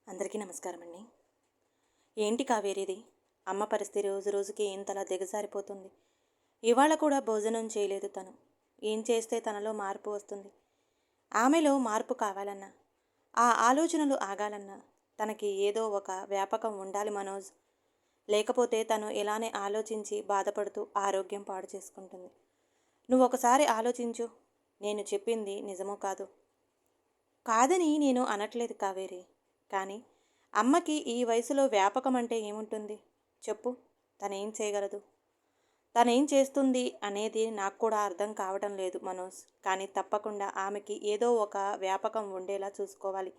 అందరికీ నమస్కారం అండి. ఏంటి కావేరిది? అమ్మ పరిస్థితి రోజు రోజుకి ఇంతలా దిగజారిపోతుంది. ఇవాళ కూడా భోజనం చేయలేదు తను. ఏం చేస్తే తనలో మార్పు వస్తుంది? ఆమెలో మార్పు కావాలన్నా, ఆ ఆలోచనలు ఆగాలన్నా తనకి ఏదో ఒక వ్యాపకం ఉండాలి మనోజ్. లేకపోతే తను ఇలానే ఆలోచించి బాధపడుతూ ఆరోగ్యం పాడు చేసుకుంటుంది. నువ్వు ఒకసారి ఆలోచించు. నేను చెప్పింది నిజమో కాదో. కాదని నేను అనట్లేదు కావేరి. కానీ అమ్మకి ఈ వయసులో వ్యాపకం అంటే ఏముంటుంది చెప్పు? తనేం చేయగలదు? తనేం చేస్తుంది అనేది నాకు కూడా అర్థం కావడం లేదు మనోజ్. కానీ తప్పకుండా ఆమెకి ఏదో ఒక వ్యాపకం ఉండేలా చూసుకోవాలి.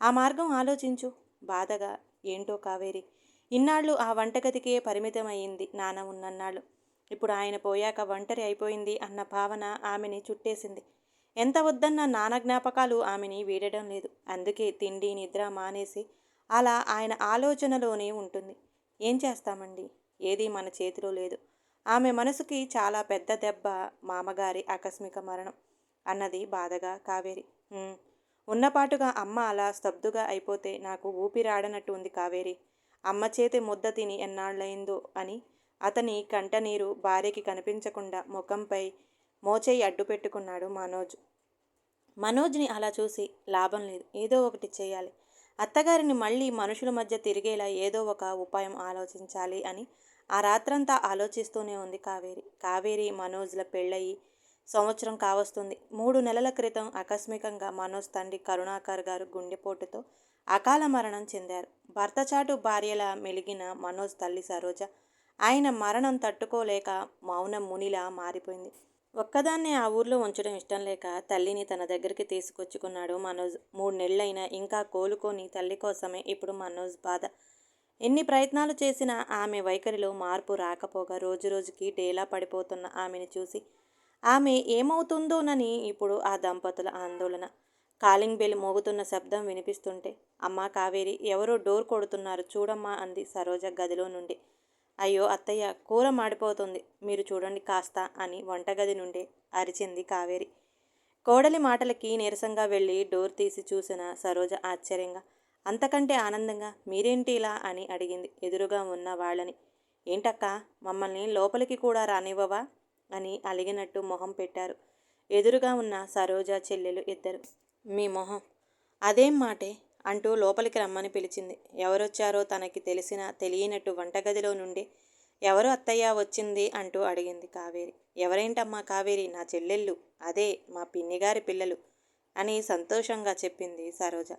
ఆ మార్గం ఆలోచించు. బాధగా ఏంటో కావేరి. ఇన్నాళ్ళు ఆ వంటగదికే పరిమితం అయ్యింది నాన్న ఉన్నన్నాళ్ళు. ఇప్పుడు ఆయన పోయాక ఒంటరి అయిపోయింది అన్న భావన ఆమెని చుట్టేసింది. ఎంత వద్దన్న నాన్న జ్ఞాపకాలు ఆమెని వీడడం లేదు. అందుకే తిండి నిద్ర మానేసి అలా ఆయన ఆలోచనలోనే ఉంటుంది. ఏం చేస్తామండి? ఏదీ మన చేతిలో లేదు. ఆమె మనసుకి చాలా పెద్ద దెబ్బ మామగారి ఆకస్మిక మరణం అన్నది బాధగా కావేరి. "ఉమ్, ఉన్నపాటుగా అమ్మ అలా స్తబ్దుగా అయిపోతే నాకు ఊపిరాడనట్టు ఉంది కావేరి. అమ్మ చేతి ముద్ద తిని ఎన్నాళ్ళయిందో" అని అతని కంటనీరు భార్యకి కనిపించకుండా ముఖంపై మోచేయి అడ్డు పెట్టుకున్నాడు మనోజ్. మనోజ్ని అలా చూసి లాభం లేదు. ఏదో ఒకటి చేయాలి. అత్తగారిని మళ్ళీ మనుషుల మధ్య తిరిగేలా ఏదో ఒక ఉపాయం ఆలోచించాలి అని ఆ రాత్రంతా ఆలోచిస్తూనే ఉంది కావేరి. కావేరి మనోజ్ల పెళ్ళయి సంవత్సరం కావస్తుంది. 3 నెలల క్రితం ఆకస్మికంగా మనోజ్ తండ్రి కరుణాకర్ గారు గుండెపోటుతో అకాల మరణం చెందారు. భర్త చాటు భార్యలా మెలిగిన మనోజ్ తల్లి సరోజ ఆయన మరణం తట్టుకోలేక మౌనం మునిలా మారిపోయింది. ఒక్కదాన్నే ఆ ఊర్లో ఉంచడం ఇష్టం లేక తల్లిని తన దగ్గరికి తీసుకొచ్చుకున్నాడు మనోజ్. 3 నెలలైనా ఇంకా కోలుకొని తల్లి కోసమే ఇప్పుడు మనోజ్ బాధ. ఎన్ని ప్రయత్నాలు చేసినా ఆమె వైఖరిలో మార్పు రాకపోగా రోజురోజుకి డేలా పడిపోతున్న ఆమెను చూసి ఆమె ఏమవుతుందోనని ఇప్పుడు ఆ దంపతుల ఆందోళన. కాలింగ్ బెల్ మోగుతున్న శబ్దం వినిపిస్తుంటే "అమ్మా కావేరి, ఎవరో డోర్ కొడుతున్నారు చూడమ్మా" అంది సరోజ గదిలో నుండి. "అయ్యో అత్తయ్య, కూర మాడిపోతుంది, మీరు చూడండి కాస్త" అని వంటగది నుండి అరిచింది కావేరి. కోడలి మాటలకి నీరసంగా వెళ్ళి డోర్ తీసి చూసిన సరోజ ఆశ్చర్యంగా, అంతకంటే ఆనందంగా "మీరేంటి ఇలా" అని అడిగింది ఎదురుగా ఉన్న వాళ్ళని. "ఏంటక్కా, మమ్మల్ని లోపలికి కూడా రానివ్వవా" అని అలిగినట్టు మొహం పెట్టారు ఎదురుగా ఉన్న సరోజ చెల్లెలు ఇద్దరు. "మీ మొహం అదేం మాటే" అంటూ లోపలికి రమ్మని పిలిచింది. ఎవరొచ్చారో తనకి తెలిసినా తెలియనట్టు వంటగదిలో నుండి "ఎవరు అత్తయ్య వచ్చింది" అంటూ అడిగింది కావేరి. "ఎవరేంటమ్మా కావేరి, నా చెల్లెళ్ళు, అదే మా పిన్నిగారి పిల్లలు" అని సంతోషంగా చెప్పింది సరోజ.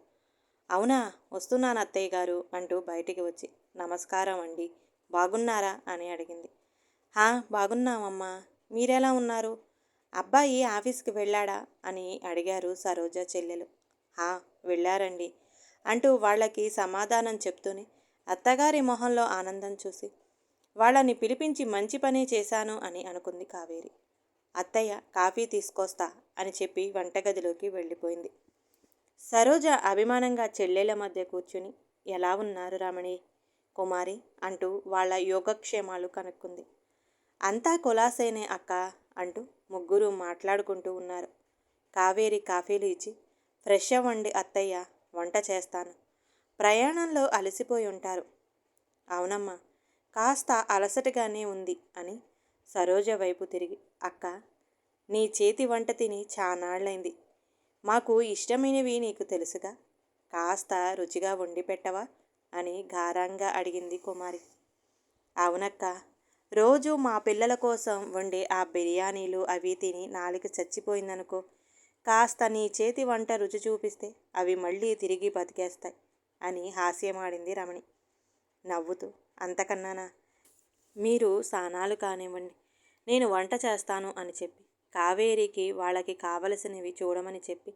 "అవునా, వస్తున్నాను అత్తయ్య గారు" అంటూ బయటికి వచ్చి "నమస్కారం అండి, బాగున్నారా" అని అడిగింది. "హా, బాగున్నామమ్మా, మీరెలా ఉన్నారు? అబ్బాయి ఆఫీస్కి వెళ్ళాడా" అని అడిగారు సరోజ చెల్లెలు. "హా, వెళ్ళారండి" అంటూ వాళ్ళకి సమాధానం చెప్తూనే అత్తగారి మొహంలో ఆనందం చూసి వాళ్ళని పిలిపించి మంచి పనే చేశాను అని అనుకుంది కావేరి. "అత్తయ్య, కాఫీ తీసుకొస్తా" అని చెప్పి వంటగదిలోకి వెళ్ళిపోయింది. సరోజ అభిమానంగా చెల్లెల మధ్య కూర్చుని "ఎలా ఉన్నారు రమణి, కుమారి" అంటూ వాళ్ళ యోగక్షేమాలు కనుక్కుంది. "అంతా కులాసేనే అక్క" అంటూ ముగ్గురు మాట్లాడుకుంటూ ఉన్నారు. కావేరి కాఫీలు ఇచ్చి "ఫ్రెష్ అవ్వండి అత్తయ్య, వంట చేస్తాను. ప్రయాణంలో అలసిపోయి ఉంటారు." "అవునమ్మా, కాస్త అలసటగానే ఉంది" అని సరోజ వైపు తిరిగి "అక్క, నీ చేతి వంట తిని చానాళ్ళైంది. మాకు ఇష్టమైనవి నీకు తెలుసుగా, కాస్త రుచిగా వండి పెట్టవా" అని గారంగా అడిగింది కుమారి. "అవునక్క, రోజు మా పిల్లల కోసం వండే ఆ బిర్యానీలు అవి తిని నాలుక చచ్చిపోయిందనుకో, కాస్త నీ చేతి వంట రుచి చూపిస్తే అవి మళ్ళీ తిరిగి బతికేస్తాయి" అని హాస్యమాడింది రమణి నవ్వుతూ. "అంతకన్నానా? మీరు స్నానాలు కానివ్వండి, నేను వంట చేస్తాను" అని చెప్పి కావేరికి వాళ్ళకి కావలసినవి చూడమని చెప్పి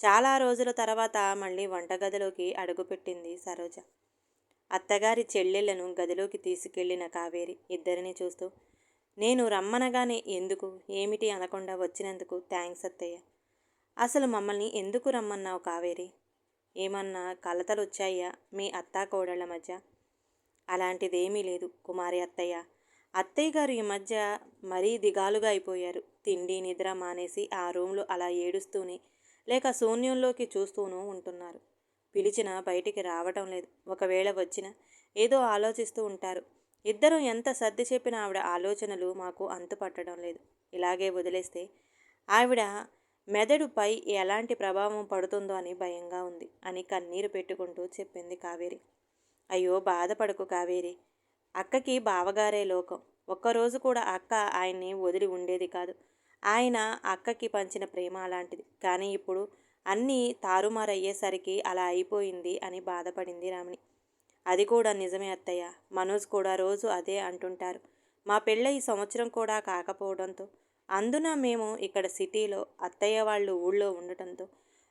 చాలా రోజుల తర్వాత మళ్ళీ వంటగదిలోకి అడుగుపెట్టింది సరోజ. అత్తగారి చెల్లెళ్లను గదిలోకి తీసుకెళ్లిన కావేరి ఇద్దరిని చూస్తూ "నేను రమ్మనగానే ఎందుకు ఏమిటి అనకుండా వచ్చినందుకు థ్యాంక్స్ అత్తయ్య. అసలు మమ్మల్ని ఎందుకు రమ్మన్నావు కావేరి? ఏమన్నా కలతలొచ్చాయా మీ అత్తాకోడళ్ళ మధ్య?" "అలాంటిదేమీ లేదు కుమారి అత్తయ్య. అత్తయ్య గారు ఈ మధ్య మరీ దిగాలుగా అయిపోయారు. తిండి నిద్ర మానేసి ఆ రూమ్లో అలా ఏడుస్తూనే లేక శూన్యంలోకి చూస్తూనూ ఉంటున్నారు. పిలిచినా బయటికి రావటం లేదు. ఒకవేళ వచ్చినా ఏదో ఆలోచిస్తూ ఉంటారు. ఇద్దరం ఎంత సర్ది చెప్పినా ఆవిడ ఆలోచనలు మాకు అంతుపట్టడం లేదు. ఇలాగే వదిలేస్తే ఆవిడ మెదడుపై ఎలాంటి ప్రభావం పడుతుందో అని భయంగా ఉంది అని కన్నీరు పెట్టుకుంటూ చెప్పింది కావేరి. అయ్యో బాధపడకు కావేరి. అక్కకి బావగారే లోకం. ఒక్కరోజు కూడా అక్క ఆయన్ని వదిలి ఉండేది కాదు. ఆయన అక్కకి పంచిన ప్రేమ అలాంటిది. కానీ ఇప్పుడు అన్నీ తారుమారయ్యేసరికి అలా అయిపోయింది అని బాధపడింది రామిణి. అది కూడా నిజమే అత్తయ్య. మనోజ్ కూడా రోజు అదే అంటుంటారు. మా పెళ్ళై సంవత్సరం కూడా కాకపోవడంతో, అందున మేము ఇక్కడ సిటీలో, అత్తయ్య వాళ్ళు ఊళ్ళో ఉండటంతో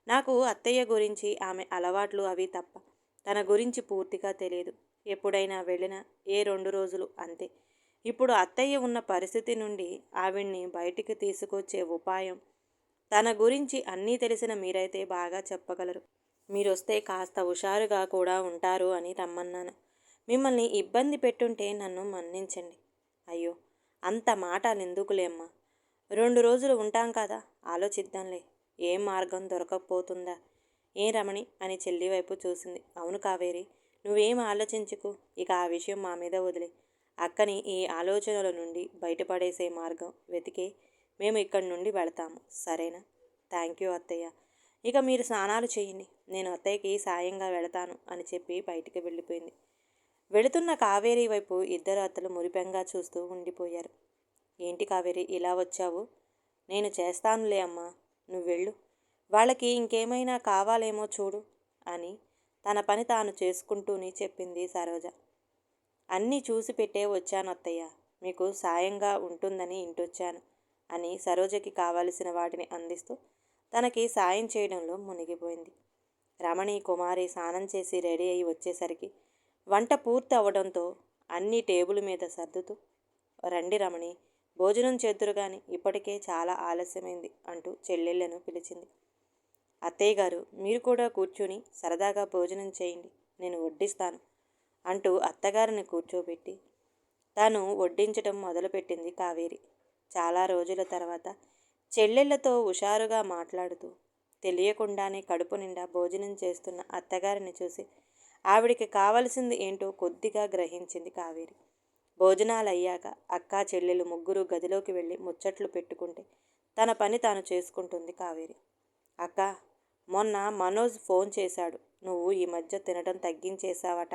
నాకు అత్తయ్య గురించి ఆమె అలవాట్లు అవి తప్ప తన గురించి పూర్తిగా తెలియదు. ఎప్పుడైనా వెళ్ళినా ఏ 2 రోజులు అంతే. ఇప్పుడు అత్తయ్య ఉన్న పరిస్థితి నుండి ఆవిడ్ని బయటికి తీసుకొచ్చే ఉపాయం, తన గురించి అన్నీ తెలిసిన మీరైతే బాగా చెప్పగలరు. మీరొస్తే కాస్త హుషారుగా కూడా ఉంటారు అని రమ్మన్నాను. మిమ్మల్ని ఇబ్బంది పెట్టుంటే నన్ను మన్నించండి. అయ్యో, అంత మాటలెందుకులే అమ్మా. 2 రోజులు ఉంటాం కదా, ఆలోచిద్దాంలే. ఏం మార్గం దొరకకపోతుందా ఏం రమణి అని చెల్లి వైపు చూసింది. అవును కావేరి, నువ్వేం ఆలోచించుకు. ఇక ఆ విషయం మా మీద వదిలే. అక్కని ఈ ఆలోచనల నుండి బయటపడేసే మార్గం వెతికే మేము ఇక్కడి నుండి వెళతాము, సరేనా? థ్యాంక్ యూ అత్తయ్య. ఇక మీరు స్నానాలు చేయండి, నేను అత్తయ్యకి సాయంగా వెళతాను అని చెప్పి బయటికి వెళ్ళిపోయింది. వెళుతున్న కావేరి వైపు ఇద్దరు అత్తలు మురిపెంగా చూస్తూ ఉండిపోయారు. ఏంటి కావేరి ఇలా వచ్చావు? నేను చేస్తానులే అమ్మా, నువ్వెళ్ళు. వాళ్ళకి ఇంకేమైనా కావాలేమో చూడు అని తన పని తాను చేసుకుంటూనే చెప్పింది సరోజ. అన్నీ చూసి పెట్టే వచ్చాను అత్తయ్య, మీకు సాయంగా ఉంటుందని ఇంటొచ్చాను అని సరోజకి కావలసిన వాటిని అందిస్తూ తనకి సాయం చేయడంలో మునిగిపోయింది. రమణి కుమారి స్నానం చేసి రెడీ అయి వచ్చేసరికి వంట పూర్తి అవ్వడంతో అన్నీ టేబుల్ మీద సర్దుతూ, రండి రమణి, భోజనం చేద్దురు గాని, ఇప్పటికే చాలా ఆలస్యమైంది అంటూ చెల్లెళ్ళను పిలిచింది. అత్తయ్య గారు, మీరు కూడా కూర్చుని సరదాగా భోజనం చేయండి, నేను వడ్డిస్తాను అంటూ అత్తగారిని కూర్చోబెట్టి తాను వడ్డించటం మొదలుపెట్టింది కావేరి. చాలా రోజుల తర్వాత చెల్లెళ్లతో హుషారుగా మాట్లాడుతూ తెలియకుండానే కడుపు నిండా భోజనం చేస్తున్న అత్తగారిని చూసి ఆవిడికి కావలసింది ఏంటో కొద్దిగా గ్రహించింది కావేరి. భోజనాలయ్యాక అక్కా చెల్లెలు ముగ్గురు గదిలోకి వెళ్ళి ముచ్చట్లు పెట్టుకుంటే తన పని తాను చేసుకుంటుంది కావేరి. అక్క, మొన్న మనోజ్ ఫోన్ చేశాడు. నువ్వు ఈ మధ్య తినడం తగ్గించేశావట.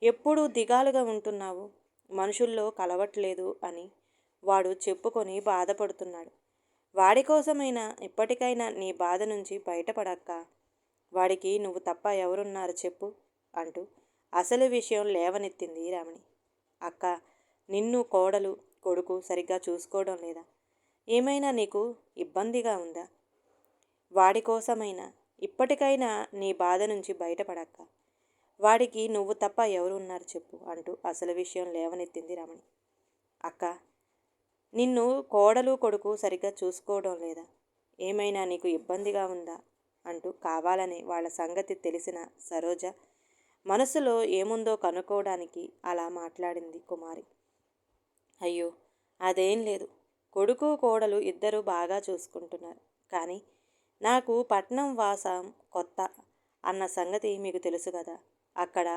ఎప్పుడూ దిగాలుగా ఉంటున్నావు, మనుషుల్లో కలవట్లేదు అని వాడు చెప్పుకొని బాధపడుతున్నాడు. వాడి కోసమైనా ఇప్పటికైనా నీ బాధ నుంచి బయటపడక్క. వాడికి నువ్వు తప్ప ఎవరున్నారు చెప్పు అంటూ అసలు విషయం లేవనెత్తింది రమణి. అక్క, నిన్ను కోడలు కొడుకు సరిగ్గా చూసుకోవడం లేదా? ఏమైనా నీకు ఇబ్బందిగా ఉందా? వాడి కోసమైనా ఇప్పటికైనా నీ బాధ నుంచి బయటపడక్క. వాడికి నువ్వు తప్ప ఎవరున్నారు చెప్పు అంటూ అసలు విషయం లేవనెత్తింది రమణి. అక్క, నిన్ను కోడలు కొడుకు సరిగ్గా చూసుకోవడం లేదా? ఏమైనా నీకు ఇబ్బందిగా ఉందా అంటూ కావాలని వాళ్ళ సంగతి తెలిసిన సరోజ మనసులో ఏముందో కనుక్కోవడానికి అలా మాట్లాడింది కుమారి. అయ్యో, అదేం లేదు. కొడుకు కోడలు ఇద్దరూ బాగా చూసుకుంటున్నారు. కానీ నాకు పట్నం వాసం కొత్త అన్న సంగతి మీకు తెలుసు కదా. అక్కడ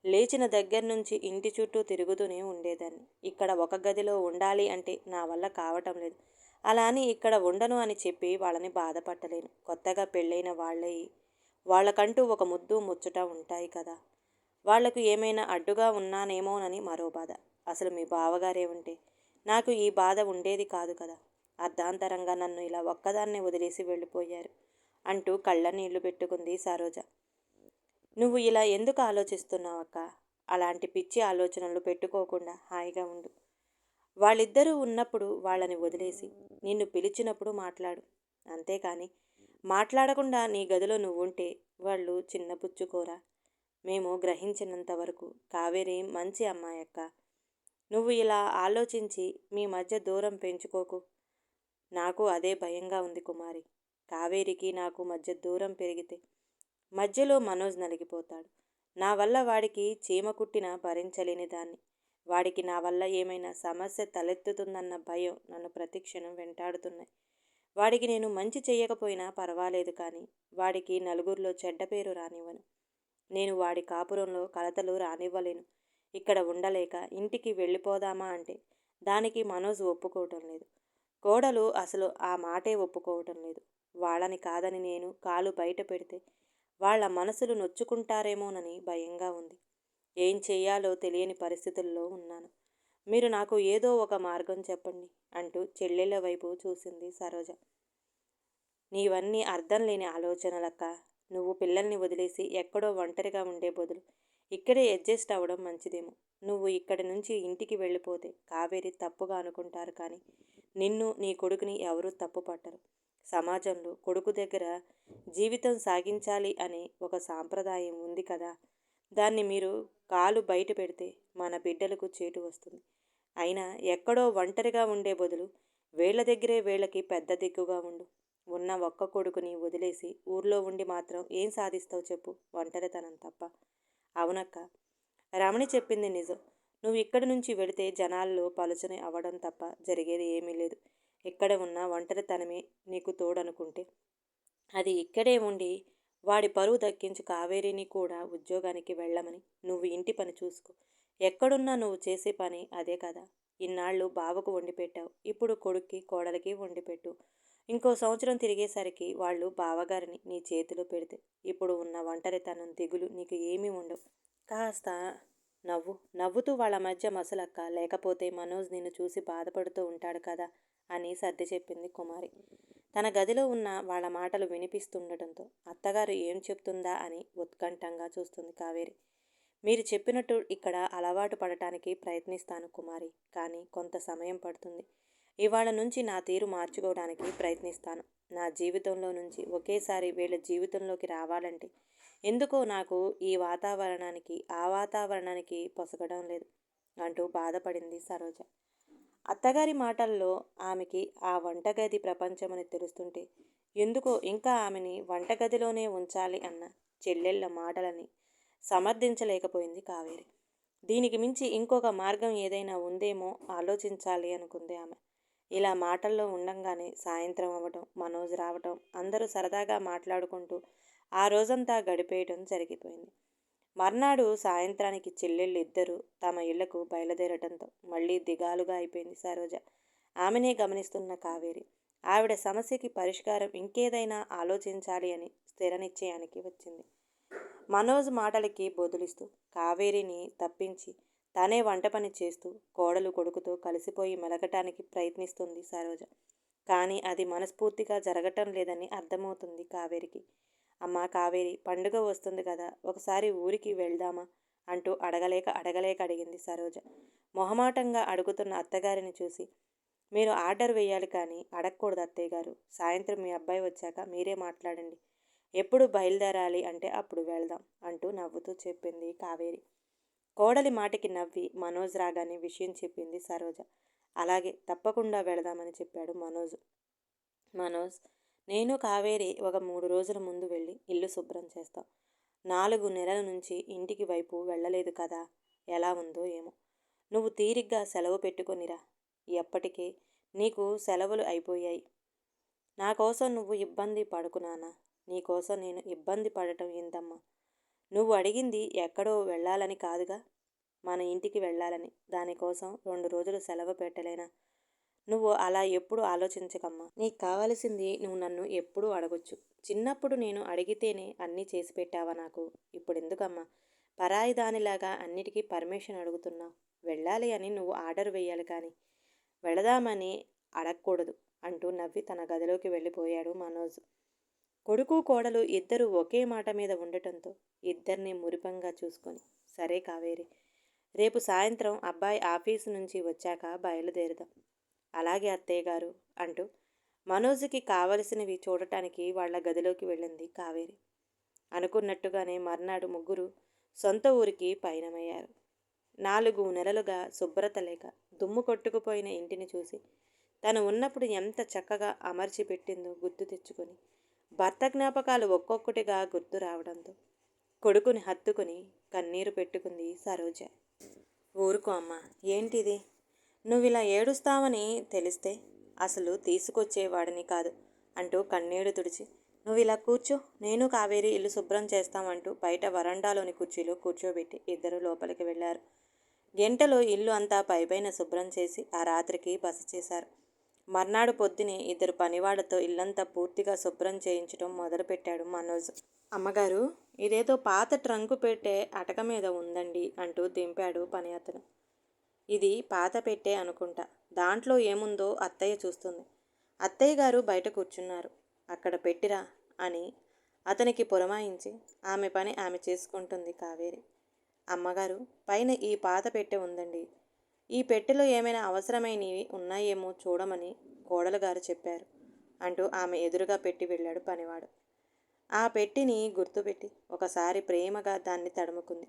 లేచిన దగ్గర నుంచి ఇంటి చుట్టూ తిరుగుతూనే ఉండేదాన్ని. ఇక్కడ ఒక గదిలో ఉండాలి అంటే నా వల్ల కావటం లేదు. అలా అని ఇక్కడ ఉండను అని చెప్పి వాళ్ళని బాధపట్టలేను. కొత్తగా పెళ్ళైన వాళ్ళకంటూ ఒక ముద్దు ముచ్చట ఉంటాయి కదా. వాళ్లకు ఏమైనా అడ్డుగా ఉన్నానేమోనని మరో బాధ. అసలు మీ బావగారే ఉంటే నాకు ఈ బాధ ఉండేది కాదు కదా. అర్ధాంతరంగా నన్ను ఇలా ఒక్కదాన్నే వదిలేసి వెళ్ళిపోయారు అంటూ కళ్ళ నీళ్లు పెట్టుకుంది సరోజ. నువ్వు ఇలా ఎందుకు ఆలోచిస్తున్నావక్క? అలాంటి పిచ్చి ఆలోచనలు పెట్టుకోకుండా హాయిగా ఉండు. వాళ్ళిద్దరూ ఉన్నప్పుడు వాళ్ళని వదిలేసి నిన్ను పిలిచినప్పుడు మాట్లాడు. అంతేకాని మాట్లాడకుండా నీ గదిలో నువ్వుంటే వాళ్ళు చిన్నపుచ్చుకోరా? మేము గ్రహించినంత వరకు కావేరి మంచి అమ్మాయక్క. నువ్వు ఇలా ఆలోచించి మీ మధ్య దూరం పెంచుకోకు. నాకు అదే భయంగా ఉంది కుమారి. కావేరికి నాకు మధ్య దూరం పెరిగితే మధ్యలో మనోజ్ నలిగిపోతాడు. నా వల్ల వాడికి చీమ కుట్టినా భరించలేని దాన్ని. వాడికి నా వల్ల ఏమైనా సమస్య తలెత్తుతుందన్న భయం నన్ను ప్రతిక్షణం వెంటాడుతున్నాయి. వాడికి నేను మంచి చెయ్యకపోయినా పర్వాలేదు, కానీ వాడికి నలుగురిలో చెడ్డ పేరు రానివ్వను. నేను వాడి కాపురంలో కలతలు రానివ్వలేను. ఇక్కడ ఉండలేక ఇంటికి వెళ్ళిపోదామా అంటే దానికి మనోజ్ ఒప్పుకోవటం లేదు. కోడలు అసలు ఆ మాటే ఒప్పుకోవటం లేదు. వాళ్ళని కాదని నేను కాలు బయట పెడితే వాళ్ళ మనసులు నొచ్చుకుంటారేమోనని భయంగా ఉంది. ఏం చెయ్యాలో తెలియని పరిస్థితుల్లో ఉన్నాను. మీరు నాకు ఏదో ఒక మార్గం చెప్పండి అంటూ చెల్లెళ్ళ వైపు చూసింది సరోజ. నీవన్నీ అర్థం లేని ఆలోచనలక్క. నువ్వు పిల్లల్ని వదిలేసి ఎక్కడో ఒంటరిగా ఉండే బదులు ఇక్కడే అడ్జస్ట్ అవ్వడం మంచిదేమో. నువ్వు ఇక్కడి నుంచి ఇంటికి వెళ్ళిపోతే కావేరి తప్పుగా అనుకుంటారు, కానీ నిన్ను నీ కొడుకుని ఎవరూ తప్పు పట్టరు. సమాజంలో కొడుకు దగ్గర జీవితం సాగించాలి అనే ఒక సాంప్రదాయం ఉంది కదా. దాన్ని మీరు కాలు బయట పెడితే మన బిడ్డలకు చేటు వస్తుంది. అయినా ఎక్కడో ఒంటరిగా ఉండే బదులు వీళ్ళ దగ్గరే వీళ్ళకి పెద్ద దిక్కుగా ఉండు. ఉన్న ఒక్క కొడుకుని వదిలేసి ఊర్లో ఉండి మాత్రం ఏం సాధిస్తావు చెప్పు, ఒంటరితనం తప్ప. అవునక్క, రమణి చెప్పింది నిజం. నువ్వు ఇక్కడి నుంచి వెళితే జనాల్లో పలుచని అవ్వడం తప్ప జరిగేది ఏమీ లేదు. ఇక్కడ ఉన్న ఒంటరితనమే నీకు తోడనుకుంటే అది ఇక్కడే ఉండి వాడి పరువు దక్కించి కావేరిని కూడా ఉద్యోగానికి వెళ్ళమని నువ్వు ఇంటి పని చూసుకో. ఎక్కడున్నా నువ్వు చేసే పని అదే కదా. ఇన్నాళ్ళు బావకు వండి పెట్టావు, ఇప్పుడు కొడుక్కి కోడలికి వండి పెట్టు. ఇంకో సంవత్సరం తిరిగేసరికి వాళ్ళు బావగారిని నీ చేతిలో పెడితే ఇప్పుడు ఉన్న ఒంటరితనం దిగులు నీకు ఏమీ ఉండవు. కాస్త నవ్వుతూ వాళ్ళ మధ్య మసలక్క, లేకపోతే మనోజ్ నిన్ను చూసి బాధపడుతూ ఉంటాడు కదా అని సర్ది చెప్పింది కుమారి. తన గదిలో ఉన్న వాళ్ళ మాటలు వినిపిస్తుండటంతో అత్తగారు ఏం చెప్తుందా అని ఉత్కంఠంగా చూస్తుంది కావేరి. మీరు చెప్పినట్టు ఇక్కడ అలవాటు పడటానికి ప్రయత్నిస్తాను కుమారి, కానీ కొంత సమయం పడుతుంది. ఇవాళ నుంచి నా తీరు మార్చుకోవడానికి ప్రయత్నిస్తాను. నా జీవితంలో నుంచి ఒకేసారి వీళ్ళ జీవితంలోకి రావాలంటే ఎందుకో నాకు ఈ వాతావరణానికి ఆ వాతావరణానికి పొసగడం లేదు అంటూ బాధపడింది సరోజ. అత్తగారి మాటల్లో ఆమెకి ఆ వంటగది ప్రపంచమని తెలుస్తుంటే ఎందుకో ఇంకా ఆమెని వంటగదిలోనే ఉంచాలి అన్న చెల్లెళ్ళ మాటలని సమర్థించలేకపోయింది కావేరి. దీనికి మించి ఇంకొక మార్గం ఏదైనా ఉందేమో ఆలోచించాలి అనుకుంది ఆమె. ఇలా మాటల్లో ఉండంగానే సాయంత్రం అవ్వటం, మనోజ్ రావటం, అందరూ సరదాగా మాట్లాడుకుంటూ ఆ రోజంతా గడిపేయటం జరిగిపోయింది. మర్నాడు సాయంత్రానికి చెల్లెళ్ళు ఇద్దరూ తమ ఇళ్లకు బయలుదేరటంతో మళ్ళీ దిగాలుగా అయిపోయింది సరోజ. ఆమెనే గమనిస్తున్న కావేరి ఆవిడ సమస్యకి పరిష్కారం ఇంకేదైనా ఆలోచించాలి అని స్థిర నిశ్చయానికి వచ్చింది. మనోజ్ మాటలకి బదులిస్తూ కావేరిని తప్పించి తానే వంట పని చేస్తూ కోడలు కొడుకుతో కలిసిపోయి మెలగటానికి ప్రయత్నిస్తుంది సరోజ. కానీ అది మనస్ఫూర్తిగా జరగటం లేదని అర్థమవుతుంది కావేరికి. అమ్మా కావేరి, పండుగ వస్తుంది కదా, ఒకసారి ఊరికి వెళ్దామా అంటూ అడగలేక అడిగింది సరోజ. మొహమాటంగా అడుగుతున్న అత్తగారిని చూసి, మీరు ఆర్డర్ వేయాలి కానీ అడగకూడదు అత్తయ్య గారు. సాయంత్రం మీ అబ్బాయి వచ్చాక మీరే మాట్లాడండి. ఎప్పుడు బయలుదేరాలి అంటే అప్పుడు వెళ్దాం అంటూ నవ్వుతూ చెప్పింది కావేరి. కోడలి మాటకి నవ్వి మనోజ్ రాగానే విషయం చెప్పింది సరోజ. అలాగే, తప్పకుండా వెళదామని చెప్పాడు మనోజ్, నేను కావేరి ఒక 3 రోజుల ముందు వెళ్ళి ఇల్లు శుభ్రం చేస్తాం. 4 నెలల నుంచి ఇంటికి వైపు వెళ్ళలేదు కదా, ఎలా ఉందో ఏమో. నువ్వు తీరిగ్గా సెలవు పెట్టుకొనిరా. ఎప్పటికే నీకు సెలవులు అయిపోయాయి. నా కోసం నువ్వు ఇబ్బంది పడుకున్నానా? నీకోసం నేను ఇబ్బంది పడటం ఏందమ్మా? నువ్వు అడిగింది ఎక్కడో వెళ్ళాలని కాదుగా, మన ఇంటికి వెళ్ళాలని. దానికోసం 2 రోజులు సెలవు పెట్టలేనా? నువ్వు అలా ఎప్పుడు ఆలోచించకమ్మా. నీకు కావలసింది నువ్వు నన్ను ఎప్పుడూ అడగొచ్చు. చిన్నప్పుడు నేను అడిగితేనే అన్నీ చేసి పెట్టావా నాకు? ఇప్పుడు ఎందుకమ్మా పరాయి దానిలాగా అన్నిటికీ పర్మిషన్ అడుగుతున్నావు? వెళ్ళాలి అని నువ్వు ఆర్డర్ వేయాలి కానీ వెళదామని అడగకూడదు అంటూ నవ్వి తన గదిలోకి వెళ్ళిపోయాడు మనోజ్. కొడుకు కోడలు ఇద్దరూ ఒకే మాట మీద ఉండటంతో ఇద్దరిని మురిపంగా చూసుకొని, సరే కావేరి, రేపు సాయంత్రం అబ్బాయి ఆఫీసు నుంచి వచ్చాక బయలుదేరుదాం. అలాగే అత్తయ్య గారు అంటూ మనోజ్కి కావలసినవి చూడటానికి వాళ్ళ గదిలోకి వెళ్ళింది కావేరి. అనుకున్నట్టుగానే మర్నాడు ముగ్గురు సొంత ఊరికి పయనమయ్యారు. 4 నెలలుగా శుభ్రత లేక దుమ్ము కొట్టుకుపోయిన ఇంటిని చూసి తను ఉన్నప్పుడు ఎంత చక్కగా అమర్చి పెట్టిందో గుర్తు తెచ్చుకొని భర్త జ్ఞాపకాలు ఒక్కొక్కటిగా గుర్తు రావడంతో కొడుకుని హత్తుకుని కన్నీరు పెట్టుకుంది సరోజ. ఊరుకో అమ్మా, ఏంటిది? నువ్విలా ఏడుస్తావని తెలిస్తే అసలు తీసుకొచ్చేవాడిని కాదు అంటూ కన్నీరు తుడిచి నువ్వు ఇలా కూర్చో, నేను కావేరి ఇల్లు శుభ్రం చేస్తామంటూ బయట వరండాలోని కుర్చీలో కూర్చోబెట్టి ఇద్దరు లోపలికి వెళ్ళారు. గంటలో ఇల్లు అంతా పైపైన శుభ్రం చేసి ఆ రాత్రికి బస చేశారు. మర్నాడు పొద్దునే ఇద్దరు పనివాళ్లతో ఇల్లంతా పూర్తిగా శుభ్రం చేయించడం మొదలుపెట్టాడు మనోజ్. అమ్మగారు, ఇదేదో పాత ట్రంకు పెట్టే అటక మీద ఉందండి అంటూ దింపాడు పని అతను. ఇది పాత పెట్టే అనుకుంటా, దాంట్లో ఏముందో అత్తయ్య చూస్తుంది. అత్తయ్య గారు బయట కూర్చున్నారు. అక్కడ పెట్టిరా అని అతనికి పురమాయించి ఆమె పని ఆమె చేసుకుంటుంది కావేరి. అమ్మగారు, పైన ఈ పాత పెట్టె ఉందండి. ఈ పెట్టెలో ఏమైనా అవసరమైనవి ఉన్నాయేమో చూడమని కోడలు గారు చెప్పారు అంటూ ఆమె ఎదురుగా పెట్టి వెళ్ళాడు పనివాడు. ఆ పెట్టిని గుర్తుపెట్టి ఒకసారి ప్రేమగా దాన్ని తడుముకుంది.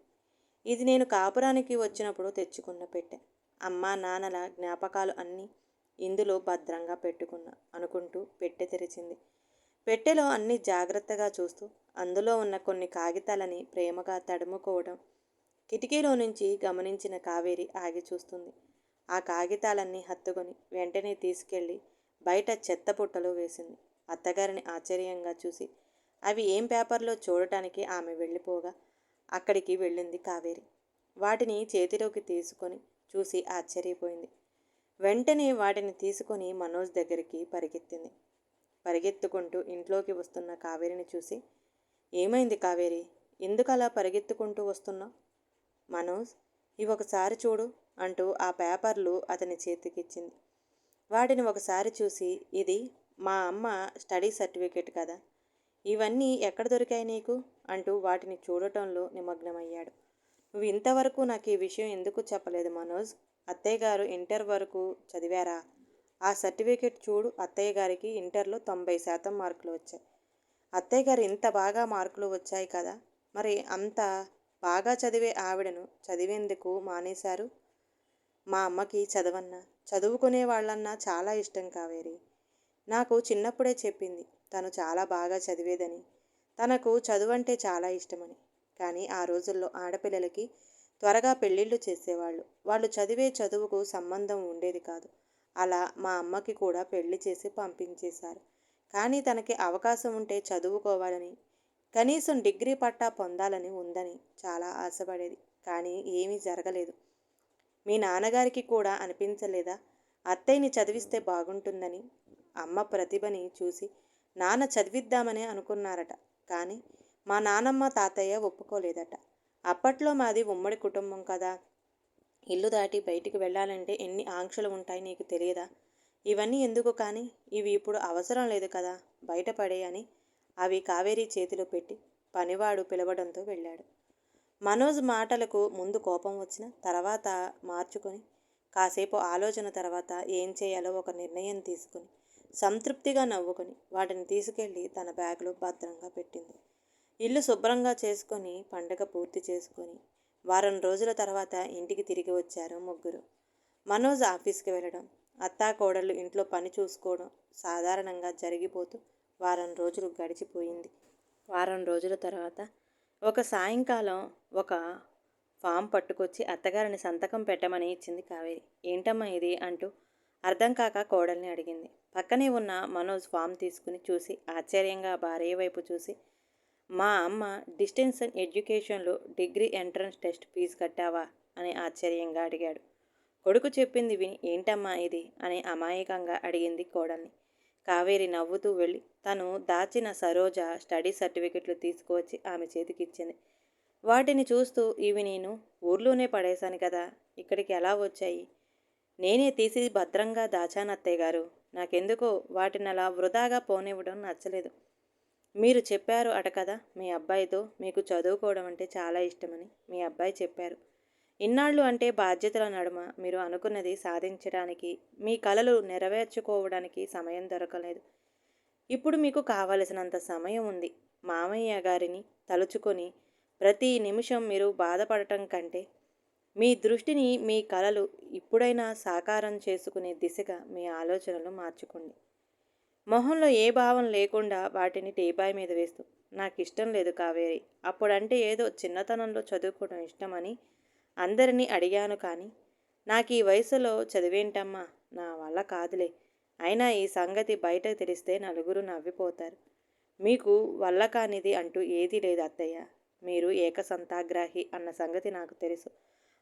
ఇది నేను కాపురానికి వచ్చినప్పుడు తెచ్చుకున్న పెట్టె. అమ్మా నాన్నల జ్ఞాపకాలు అన్నీ ఇందులో భద్రంగా పెట్టుకున్నా అనుకుంటూ పెట్టె తెరిచింది. పెట్టెలో అన్నీ జాగ్రత్తగా చూస్తూ అందులో ఉన్న కొన్ని కాగితాలని ప్రేమగా తడుముకోవడం కిటికీలో నుంచి గమనించిన కావేరి ఆగి చూస్తుంది. ఆ కాగితాలన్నీ హత్తుకొని వెంటనే తీసుకెళ్ళి బయట చెత్త పుట్టలో వేసింది. అత్తగారిని ఆశ్చర్యంగా చూసి అవి ఏం పేపర్లో చూడటానికి ఆమె వెళ్ళిపోగా అక్కడికి వెళ్ళింది కావేరి. వాటిని చేతిలోకి తీసుకొని చూసి ఆశ్చర్యపోయింది. వెంటనే వాటిని తీసుకొని మనోజ్ దగ్గరికి పరిగెత్తింది. పరిగెత్తుకుంటూ ఇంట్లోకి వస్తున్న కావేరిని చూసి, ఏమైంది కావేరి, ఎందుకు అలా పరిగెత్తుకుంటూ వస్తున్నావు? మనోజ్, ఇవి ఒకసారి చూడు అంటూ ఆ పేపర్లు అతని చేతికిచ్చింది. వాటిని ఒకసారి చూసి, ఇది మా అమ్మ స్టడీ సర్టిఫికేట్ కదా, ఇవన్నీ ఎక్కడ దొరికాయి నీకు అంటూ వాటిని చూడటంలో నిమగ్నమయ్యాడు. నువ్వు ఇంతవరకు నాకు ఈ విషయం ఎందుకు చెప్పలేదు మనోజ్? అత్తయ్య గారు ఇంటర్ వరకు చదివారా? ఆ సర్టిఫికేట్ చూడు, అత్తయ్య గారికి ఇంటర్లో 90% మార్కులు వచ్చాయి. అత్తయ్య గారు ఇంత బాగా మార్కులు వచ్చాయి కదా, మరి అంత బాగా చదివే ఆవిడను చదివేందుకు మానేశారు? మా అమ్మకి చదవన్నా, చదువుకునే వాళ్ళన్నా చాలా ఇష్టం కావేరి. నాకు చిన్నప్పుడే చెప్పింది తను చాలా బాగా చదివేదని, తనకు చదువంటే చాలా ఇష్టమని. కానీ ఆ రోజుల్లో ఆడపిల్లలకి త్వరగా పెళ్ళిళ్ళు చేసేవాళ్ళు. వాళ్ళు చదివే చదువుకు సంబంధం ఉండేది కాదు. అలా మా అమ్మకి కూడా పెళ్లి చేసి పంపించేశారు. కానీ తనకి అవకాశం ఉంటే చదువుకోవాలని, కనీసం డిగ్రీ పట్టా పొందాలని ఉందని చాలా ఆశపడేది. కానీ ఏమీ జరగలేదు. మీ నాన్నగారికి కూడా అనిపించలేదా అత్తయ్యని చదివిస్తే బాగుంటుందని? అమ్మ ప్రతిభని చూసి నాన్న చదివిద్దామనే అనుకున్నారట. కానీ మా నానమ్మ తాతయ్య ఒప్పుకోలేదట. అప్పట్లో మాది ఉమ్మడి కుటుంబం కదా, ఇల్లు దాటి బయటికి వెళ్ళాలంటే ఎన్ని ఆంక్షలు ఉంటాయి నీకు తెలియదా? ఇవన్నీ ఎందుకు కానీ, ఇవి ఇప్పుడు అవసరం లేదు కదా, బయటపడే అని అవి కావేరీ చేతిలో పెట్టి పనివాడు పిలవడంతో వెళ్ళాడు. మనోజ్ మాటలకు ముందు కోపం వచ్చిన తర్వాత మార్చుకొని కాసేపు ఆలోచన తర్వాత ఏం చేయాలో ఒక నిర్ణయం తీసుకుని సంతృప్తిగా నవ్వుకొని వాటిని తీసుకెళ్ళి తన బ్యాగులో భద్రంగా పెట్టింది. ఇల్లు శుభ్రంగా చేసుకొని పండగ పూర్తి చేసుకొని వారం రోజుల తర్వాత ఇంటికి తిరిగి వచ్చారు ముగ్గురు. మనోజ్ ఆఫీస్కి వెళ్ళడం, అత్తా కోడళ్ళు ఇంట్లో పని చూసుకోవడం సాధారణంగా జరిగిపోతూ వారం రోజులు గడిచిపోయింది. వారం రోజుల తర్వాత ఒక సాయంకాలం ఒక ఫామ్ పట్టుకొచ్చి అత్తగారిని సంతకం పెట్టమని ఇచ్చింది కావేరి. ఏంటమ్మా ఇది అంటూ అర్థం కాక కోడల్ని అడిగింది. పక్కనే ఉన్న మనోజ్ ఫామ్ తీసుకుని చూసి ఆశ్చర్యంగా భార్య వైపు చూసి, మా అమ్మ డిస్టెన్స్ ఎడ్యుకేషన్లో డిగ్రీ ఎంట్రన్స్ టెస్ట్ ఫీజు కట్టావా అని ఆశ్చర్యంగా అడిగాడు. కొడుకు చెప్పింది విని ఏంటమ్మా ఇది అని అమాయకంగా అడిగింది కోడల్ని. కావేరి నవ్వుతూ వెళ్ళి తను దాచిన సరోజ స్టడీ సర్టిఫికెట్లు తీసుకువచ్చి ఆమె చేతికిచ్చింది. వాటిని చూస్తూ, ఇవి నేను ఊర్లోనే పడేశాను కదా, ఇక్కడికి ఎలా వచ్చాయి? నేనే తీసి భద్రంగా దాచాను అత్తయ్య గారు. నాకెందుకో వాటిని అలా వృధాగా పోనివ్వడం నచ్చలేదు. మీరు చెప్పారు అట కదా మీ అబ్బాయితో మీకు చదువుకోవడం అంటే చాలా ఇష్టమని. మీ అబ్బాయి చెప్పారు. ఇన్నాళ్ళు అంటే బాధ్యతల నడుమ మీరు అనుకున్నది సాధించడానికి, మీ కలలు నెరవేర్చుకోవడానికి సమయం దొరకలేదు. ఇప్పుడు మీకు కావలసినంత సమయం ఉంది. మామయ్య గారిని తలుచుకొని ప్రతి నిమిషం మీరు బాధపడటం కంటే మీ దృష్టిని మీ కలలు ఇప్పుడైనా సాకారం చేసుకునే దిశగా మీ ఆలోచనలు మార్చుకోండి. మొహంలో ఏ భావం లేకుండా వాటిని టీపాయ్ మీద వేస్తూ, నాకు ఇష్టం లేదు కావేరి. అప్పుడంటే ఏదో చిన్నతనంలో చదువుకోవడం ఇష్టమని అందరినీ అడిగాను, కానీ నాకు ఈ వయసులో చదివేంటమ్మా, నా వల్ల కాదులే. అయినా ఈ సంగతి బయట తెలిస్తే నలుగురు నవ్విపోతారు. మీకు వల్ల కానిది అంటూ ఏదీ లేదు అత్తయ్య. మీరు ఏకసంతాగ్రాహి అన్న సంగతి నాకు తెలుసు.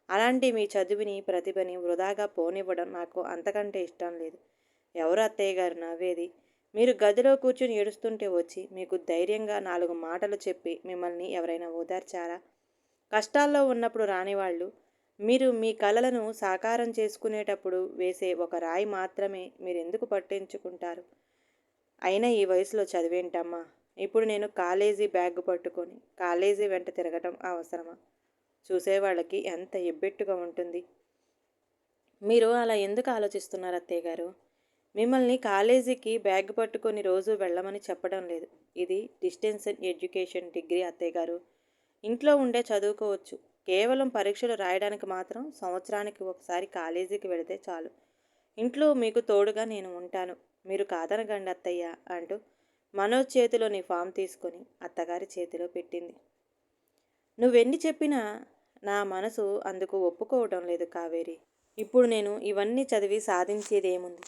అలాంటి మీ చదువుని, ప్రతిభని వృధాగా పోనివ్వడం నాకు అంతకంటే ఇష్టం లేదు. ఎవరు అత్తయ్య గారు నవ్వేది? మీరు గదిలో కూర్చుని ఏడుస్తుంటే వచ్చి మీకు ధైర్యంగా 4 మాటలు చెప్పి మిమ్మల్ని ఎవరైనా ఓదార్చారా? కష్టాల్లో ఉన్నప్పుడు రానివాళ్ళు, మీరు మీ కలలను సాకారం చేసుకునేటప్పుడు వేసే ఒక రాయి మాత్రమే మీరెందుకు పట్టించుకుంటారు? అయినా ఈ వయసులో చదివేంటమ్మా? ఇప్పుడు నేను కాలేజీ బ్యాగ్ పట్టుకొని కాలేజీ వెంట తిరగటం అవసరమా? చూసేవాళ్ళకి ఎంత ఎబ్బెట్టుగా ఉంటుంది. మీరు అలా ఎందుకు ఆలోచిస్తున్నారు అత్తయ్య గారు? మిమ్మల్ని కాలేజీకి బ్యాగ్ పట్టుకొని రోజు వెళ్ళమని చెప్పడం లేదు. ఇది డిస్టెన్స్ ఎడ్యుకేషన్ డిగ్రీ అత్తయ్య గారు. ఇంట్లో ఉండే చదువుకోవచ్చు. కేవలం పరీక్షలు రాయడానికి మాత్రం సంవత్సరానికి ఒకసారి కాలేజీకి వెళితే చాలు. ఇంట్లో మీకు తోడుగా నేను ఉంటాను. మీరు కాదనకండి అత్తయ్య అంటూ మనోజ్ చేతిలోని ఫామ్ తీసుకొని అత్తగారి చేతిలో పెట్టింది. నువ్వెన్ని చెప్పినా నా మనసు అందుకు ఒప్పుకోవటం లేదు కావేరి. ఇప్పుడు నేను ఇవన్నీ చదివి సాధించేదేముంది?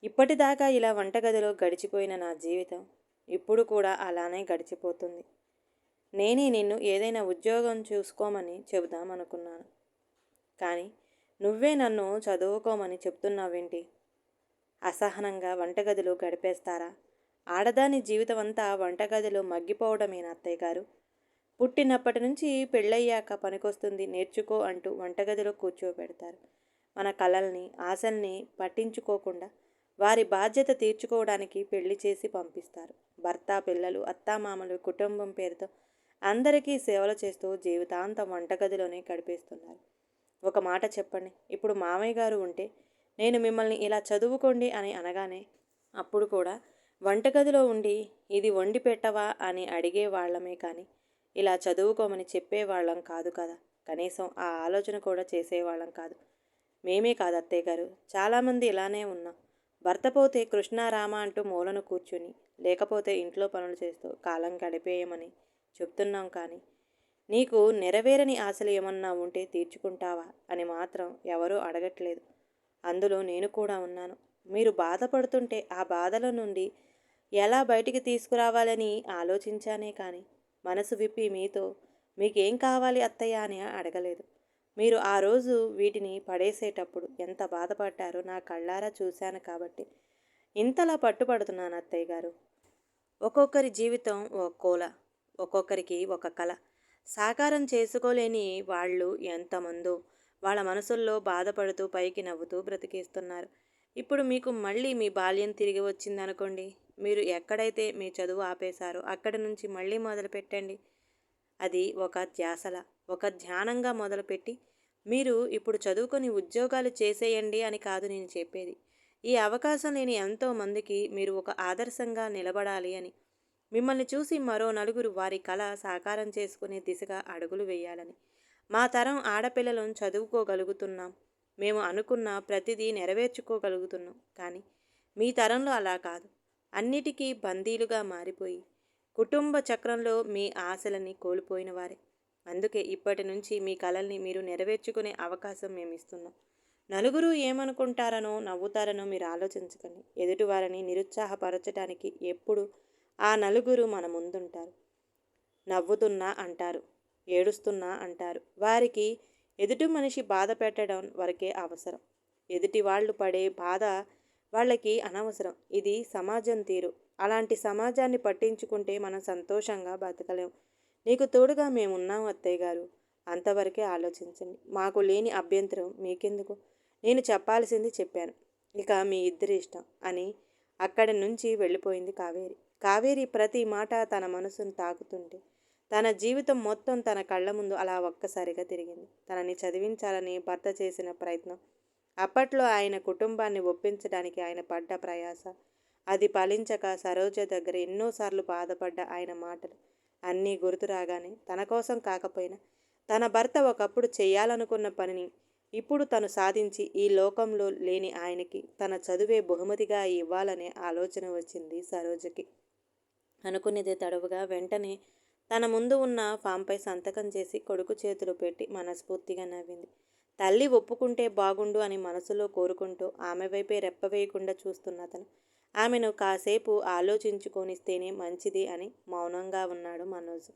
ఇప్పటిదాకా ఇలా వంటగదిలో గడిచిపోయిన నా జీవితం ఇప్పుడు కూడా అలానే గడిచిపోతుంది. నేనే నిన్ను ఏదైనా ఉద్యోగం చూసుకోమని చెబుదామనుకున్నాను. కానీ నువ్వే నన్ను చదువుకోమని చెప్తున్నావేంటి? అసహనంగా వంటగదిలో గడిపేస్తారా? ఆడదాని జీవితం అంతా వంటగదిలో మగ్గిపోవడమేనా అత్తయ్య గారు? పుట్టినప్పటి నుంచి పెళ్ళయ్యాక పనికొస్తుంది నేర్చుకో అంటూ వంటగదిలో కూర్చోబెడతారు. మన కలల్ని, ఆశల్ని పట్టించుకోకుండా వారి బాధ్యత తీర్చుకోవడానికి పెళ్లి చేసి పంపిస్తారు. భర్త, పిల్లలు, అత్తామామలు, కుటుంబం పేరుతో అందరికీ సేవలు చేస్తూ జీవితాంతం వంటగదిలోనే గడిపేస్తున్నారు. ఒక మాట చెప్పండి, ఇప్పుడు మామయ్య గారు ఉంటే నేను మిమ్మల్ని ఇలా చదువుకోండి అని అనగానే అప్పుడు కూడా వంటగదిలో ఉండి ఇది వండి పెట్టవా అని అడిగే వాళ్ళమే కానీ ఇలా చదువుకోమని చెప్పేవాళ్ళం కాదు కదా. కనీసం ఆ ఆలోచన కూడా చేసేవాళ్ళం కాదు. మేమే కాదు అత్తయ్య గారు, చాలామంది ఇలానే ఉన్నాం. భర్త పోతే కృష్ణారామ అంటూ మూలను కూర్చుని లేకపోతే ఇంట్లో పనులు చేస్తూ కాలం గడిపేయమని చెప్తున్నాం. కానీ నీకు నెరవేరని ఆశలు ఏమన్నా ఉంటే తీర్చుకుంటావా అని మాత్రం ఎవరూ అడగట్లేదు. అందులో నేను కూడా ఉన్నాను. మీరు బాధపడుతుంటే ఆ బాధల నుండి ఎలా బయటికి తీసుకురావాలని ఆలోచించానే కానీ మనసు విప్పి మీతో మీకేం కావాలి అత్తయ్య అని అడగలేదు. మీరు ఆ రోజు వీటిని పడేసేటప్పుడు ఎంత బాధపడ్డారో నా కళ్ళారా చూశాను కాబట్టి ఇంతలా పట్టుపడుతున్నాను అత్తయ్య గారు. ఒక్కొక్కరి జీవితం ఒక కోల, ఒక్కొక్కరికి ఒక కళ. సాకారం చేసుకోలేని వాళ్ళు ఎంతమందో వాళ్ళ మనసుల్లో బాధపడుతూ పైకి నవ్వుతూ బ్రతికేస్తున్నారు. ఇప్పుడు మీకు మళ్ళీ మీ బాల్యం తిరిగి వచ్చిందనుకోండి. మీరు ఎక్కడైతే మీ చదువు ఆపేశారో అక్కడి నుంచి మళ్ళీ మొదలుపెట్టండి. అది ఒక ధ్యాసల, ఒక ధ్యానంగా మొదలుపెట్టి మీరు ఇప్పుడు చదువుకొని ఉద్యోగాలు చేసేయండి అని కాదు నేను చెప్పేది. ఈ అవకాశం లేని ఎంతోమందికి మీరు ఒక ఆదర్శంగా నిలబడాలి అని. మిమ్మల్ని చూసి మరో నలుగురు వారి కళ సాకారం చేసుకునే దిశగా అడుగులు వేయాలని. మా తరం ఆడపిల్లలను చదువుకోగలుగుతున్నాం. మేము అనుకున్న ప్రతిదీ నెరవేర్చుకోగలుగుతున్నాం. కానీ మీ తరంలో అలా కాదు. అన్నిటికీ బందీలుగా మారిపోయి కుటుంబ చక్రంలో మీ ఆశలని కోల్పోయిన వారే. అందుకే ఇప్పటి నుంచి మీ కలల్ని మీరు నెరవేర్చుకునే అవకాశం మేము ఇస్తున్నాం. నలుగురు ఏమనుకుంటారనో నవ్వుతారనో మీరు ఆలోచించకండి. ఎదుటివారిని నిరుత్సాహపరచడానికి ఎప్పుడు ఆ నలుగురు మన ముందుంటారు. నవ్వుతున్నా అంటారు, ఏడుస్తున్నా అంటారు. వారికి ఎదుటి మనిషి బాధ పెట్టడం వరకే అవసరం. ఎదుటి వాళ్ళు పడే బాధ వాళ్ళకి అనవసరం. ఇది సమాజం తీరు. అలాంటి సమాజాన్ని పట్టించుకుంటే మనం సంతోషంగా బతకలేం. నీకు తోడుగా మేమున్నాం అత్తయ్య గారు. అంతవరకే ఆలోచించండి. మాకు లేని అభ్యంతరం మీకెందుకు? నేను చెప్పాల్సింది చెప్పాను. ఇక మీ ఇద్దరి ఇష్టం అని అక్కడి నుంచి వెళ్ళిపోయింది కావేరి. కావేరి ప్రతి మాట తన మనసును తాకుతుంటే తన జీవితం మొత్తం తన కళ్ళ ముందు అలా ఒక్కసారిగా తిరిగింది. తనని చదివించాలని భర్త చేసిన ప్రయత్నం, అప్పట్లో ఆయన కుటుంబాన్ని ఒప్పించడానికి ఆయన పడ్డ ప్రయాస, అది ఫలించక సరోజ దగ్గర ఎన్నోసార్లు బాధపడ్డ ఆయన మాటలు అన్నీ గుర్తు రాగానే తన కోసం కాకపోయినా తన భర్త ఒకప్పుడు చేయాలనుకున్న పనిని ఇప్పుడు తను సాధించి ఈ లోకంలో లేని ఆయనకి తన చదువే బహుమతిగా ఇవ్వాలనే ఆలోచన వచ్చింది సరోజకి. అనుకునేదే తడవుగా వెంటనే తన ముందు ఉన్న ఫాంపై సంతకం చేసి కొడుకు చేతిలో పెట్టి మనస్ఫూర్తిగా నవ్వింది. తల్లి ఒప్పుకుంటే బాగుండు అని మనసులో కోరుకుంటూ ఆమె వైపే రెప్పవేయకుండా చూస్తున్న అతను ఆమెను కాసేపు ఆలోచించుకొనిస్తేనే మంచిది అని మౌనంగా ఉన్నాడు మనోజ్.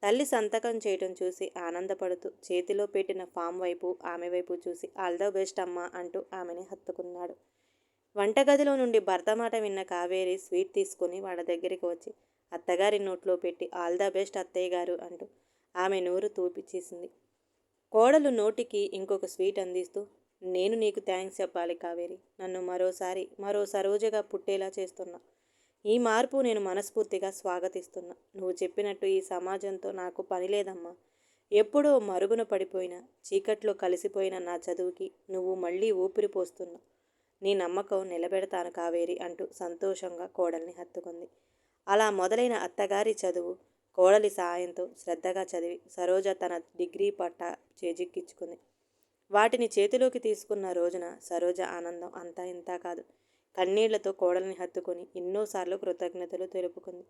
తల్లి సంతకం చేయటం చూసి ఆనందపడుతూ చేతిలో పెట్టిన ఫామ్ వైపు ఆమె వైపు చూసి ఆల్ ద బెస్ట్ అమ్మా అంటూ ఆమెని హత్తుకున్నాడు. వంటగదిలో నుండి భర్త మాట విన్న కావేరి స్వీట్ తీసుకుని వాళ్ళ దగ్గరికి వచ్చి అత్తగారి నోట్లో పెట్టి ఆల్ ద బెస్ట్ అత్తయ్య గారు అంటూ ఆమె నోరు తూపిచేసింది. కోడలు నోటికి ఇంకొక స్వీట్ అందిస్తూ నేను నీకు థ్యాంక్స్ చెప్పాలి కావేరి. నన్ను మరో సరోజగా పుట్టేలా చేస్తున్నా. ఈ మార్పు నేను మనస్ఫూర్తిగా స్వాగతిస్తున్నా. నువ్వు చెప్పినట్టు ఈ సమాజంతో నాకు పని లేదమ్మా. ఎప్పుడో మరుగున పడిపోయిన చీకట్లో కలిసిపోయిన నా చదువుకి నువ్వు మళ్ళీ ఊపిరి పోస్తున్నా. నీ నమ్మకం నిలబెడతాను కావేరి అంటూ సంతోషంగా కోడల్ని హత్తుకుంది. అలా మొదలైన అత్తగారి చదువు కోడలి సాయంతో శ్రద్ధగా చదివి సరోజ తన డిగ్రీ పట్టా చేజిక్కించుకుంది. వాటిని చేతిలోకి తీసుకున్న రోజున సరోజ ఆనందం అంతా ఇంతా కాదు. కన్నీళ్లతో కోడల్ని హత్తుకొని ఎన్నోసార్లు కృతజ్ఞతలు తెలుపుకుంది.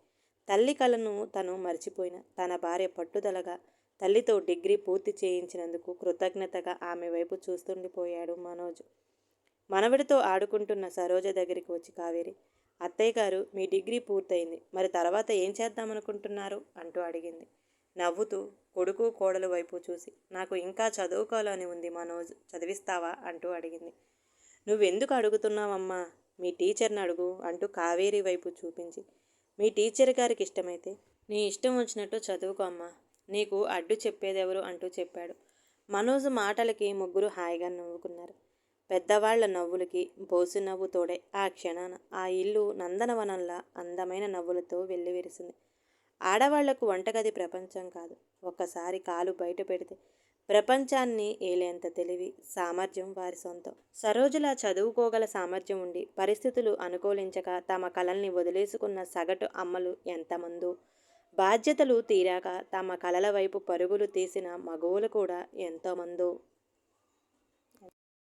తల్లి కలను తను మర్చిపోయిన తన భార్య పట్టుదలగా తల్లితో డిగ్రీ పూర్తి చేయించినందుకు కృతజ్ఞతగా ఆమె వైపు చూస్తుండిపోయాడు మనోజ్. మనవడితో ఆడుకుంటున్న సరోజ దగ్గరికి వచ్చి కావేరి, అత్తయ్య గారు మీ డిగ్రీ పూర్తయింది, మరి తర్వాత ఏం చేద్దామనుకుంటున్నారు అంటూ అడిగింది. నవ్వుతూ కొడుకు కోడలు వైపు చూసి నాకు ఇంకా చదువుకోవాలని ఉంది మనోజ్, చదివిస్తావా అంటూ అడిగింది. నువ్వెందుకు అడుగుతున్నావమ్మా, మీ టీచర్ని అడుగు అంటూ కావేరి వైపు చూపించి మీ టీచర్ గారికి ఇష్టమైతే నీ ఇష్టం వచ్చినట్టు చదువుకో అమ్మా, నీకు అడ్డు చెప్పేదెవరు అంటూ చెప్పాడు. మనోజ్ మాటలకి ముగ్గురు హాయిగా నవ్వుకున్నారు. పెద్దవాళ్ల నవ్వులకి బోసు నవ్వు తోడే ఆ క్షణాన ఆ ఇల్లు నందనవనంలా అందమైన నవ్వులతో వెల్లివిరిసింది. ఆడవాళ్లకు వంటగది ప్రపంచం కాదు. ఒక్కసారి కాలు బయట పెడితే ప్రపంచాన్ని ఏలేంత తెలివి, సామర్థ్యం వారి సొంతం. సరోజలా చదువుకోగల సామర్థ్యం ఉండి పరిస్థితులు అనుకూలించక తమ కలల్ని వదిలేసుకున్న సగటు అమ్మలు ఎంతమందో, బాధ్యతలు తీరాక తమ కలల వైపు పరుగులు తీసిన మగవులు కూడా ఎంతోమందో.